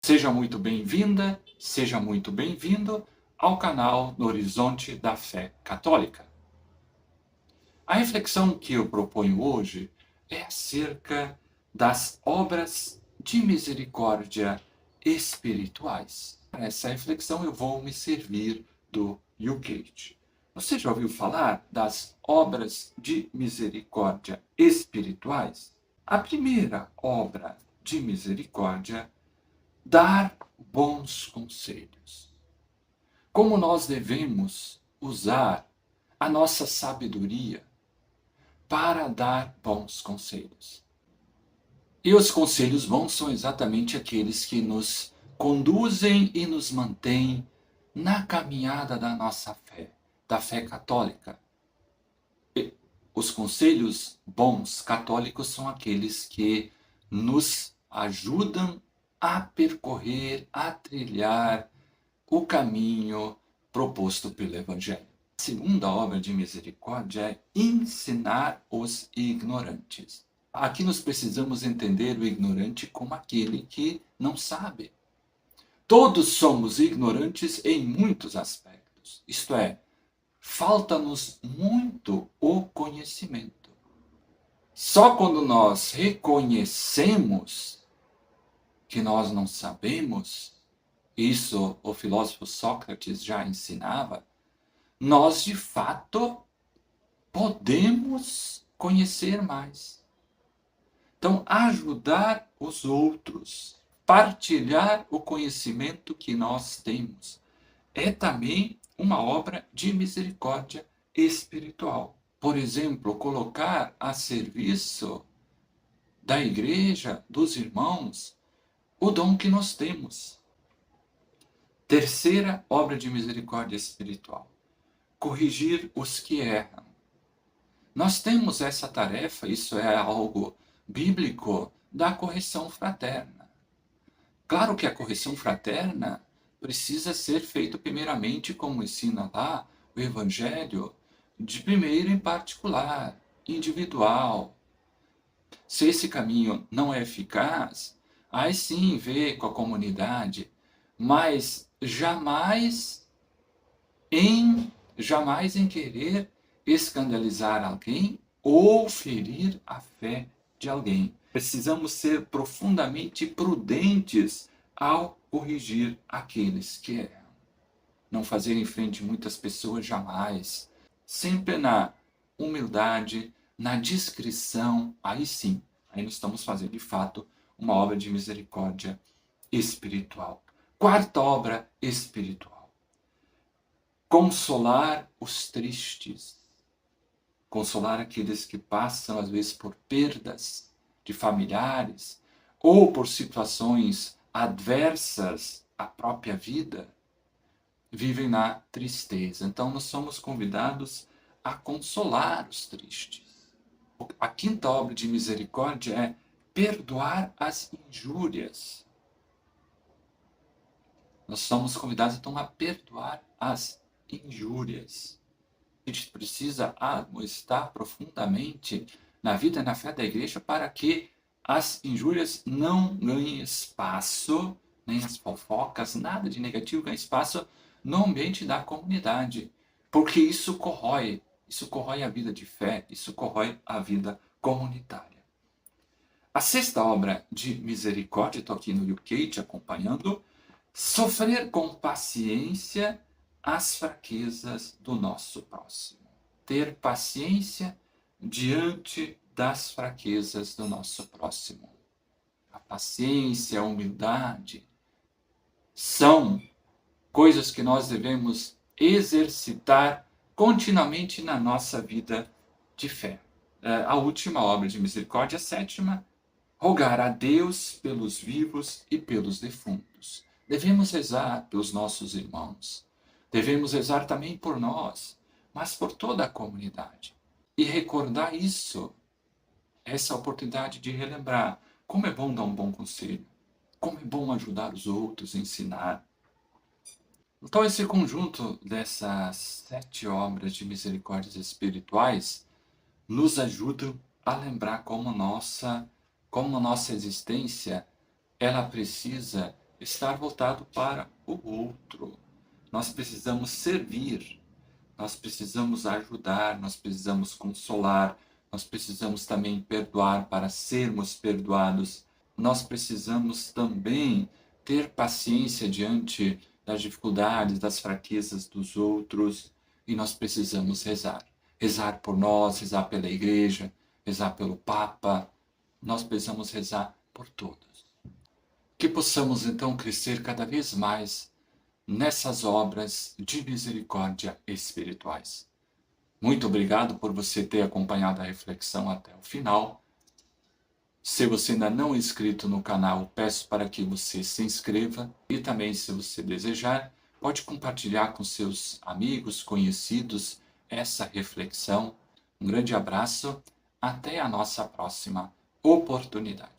Seja muito bem-vinda, seja muito bem-vindo ao canal No Horizonte da Fé Católica. A reflexão que eu proponho hoje é acerca das obras de misericórdia espirituais. Para essa reflexão eu vou me servir do Euclide. Você já ouviu falar das obras de misericórdia espirituais? A primeira obra de misericórdia, dar bons conselhos. Como nós devemos usar a nossa sabedoria para dar bons conselhos. E os conselhos bons são exatamente aqueles que nos conduzem e nos mantêm na caminhada da nossa fé, da fé católica. E os conselhos bons católicos são aqueles que nos ajudam a percorrer, a trilhar o caminho proposto pelo Evangelho. A segunda obra de misericórdia é ensinar os ignorantes. Aqui nós precisamos entender o ignorante como aquele que não sabe. Todos somos ignorantes em muitos aspectos. Isto é, falta-nos muito o conhecimento. Só quando nós reconhecemos que nós não sabemos, isso o filósofo Sócrates já ensinava, nós de fato podemos conhecer mais. Então, ajudar os outros, partilhar o conhecimento que nós temos, é também uma obra de misericórdia espiritual. Por exemplo, colocar a serviço da igreja, dos irmãos, o dom que nós temos. Terceira obra de misericórdia espiritual, corrigir os que erram. Nós temos essa tarefa, isso é algo bíblico, da correção fraterna. Claro que a correção fraterna precisa ser feita primeiramente, como ensina lá o Evangelho, de primeiro em particular, individual. Se esse caminho não é eficaz, aí sim vê com a comunidade, mas jamais em querer escandalizar alguém ou ferir a fé de alguém. Precisamos ser profundamente prudentes ao corrigir aqueles que erram. Não fazer em frente muitas pessoas jamais. Sempre na humildade, na discrição, aí sim, aí nós estamos fazendo de fato uma obra de misericórdia espiritual. Quarta obra espiritual, consolar os tristes, consolar aqueles que passam, às vezes, por perdas de familiares ou por situações adversas à própria vida, vivem na tristeza. Então, nós somos convidados a consolar os tristes. A quinta obra de misericórdia é perdoar as injúrias. Nós somos convidados, então, a perdoar as injúrias. A gente precisa admoestar profundamente na vida e na fé da igreja para que as injúrias não ganhem espaço, nem as fofocas, nada de negativo ganhe espaço no ambiente da comunidade. Porque isso corrói a vida de fé, isso corrói a vida comunitária. A sexta obra de misericórdia, estou aqui no UK te acompanhando, sofrer com paciência as fraquezas do nosso próximo. Ter paciência diante das fraquezas do nosso próximo. A paciência, a humildade são coisas que nós devemos exercitar continuamente na nossa vida de fé. A última obra de misericórdia, a sétima, rogar a Deus pelos vivos e pelos defuntos. Devemos rezar pelos nossos irmãos. Devemos rezar também por nós, mas por toda a comunidade. E recordar isso, essa oportunidade de relembrar como é bom dar um bom conselho, como é bom ajudar os outros, ensinar. Então, esse conjunto dessas 7 obras de misericórdias espirituais nos ajudam a lembrar como nossa existência ela precisa estar voltado para o outro. Nós precisamos servir, nós precisamos ajudar, nós precisamos consolar, nós precisamos também perdoar para sermos perdoados. Nós precisamos também ter paciência diante das dificuldades, das fraquezas dos outros, e nós precisamos rezar. Rezar por nós, rezar pela igreja, rezar pelo Papa. Nós precisamos rezar por todos. Que possamos então crescer cada vez mais nessas obras de misericórdia espirituais. Muito obrigado por você ter acompanhado a reflexão até o final. Se você ainda não é inscrito no canal, peço para que você se inscreva e também, se você desejar, pode compartilhar com seus amigos, conhecidos, essa reflexão. Um grande abraço, até a nossa próxima oportunidade.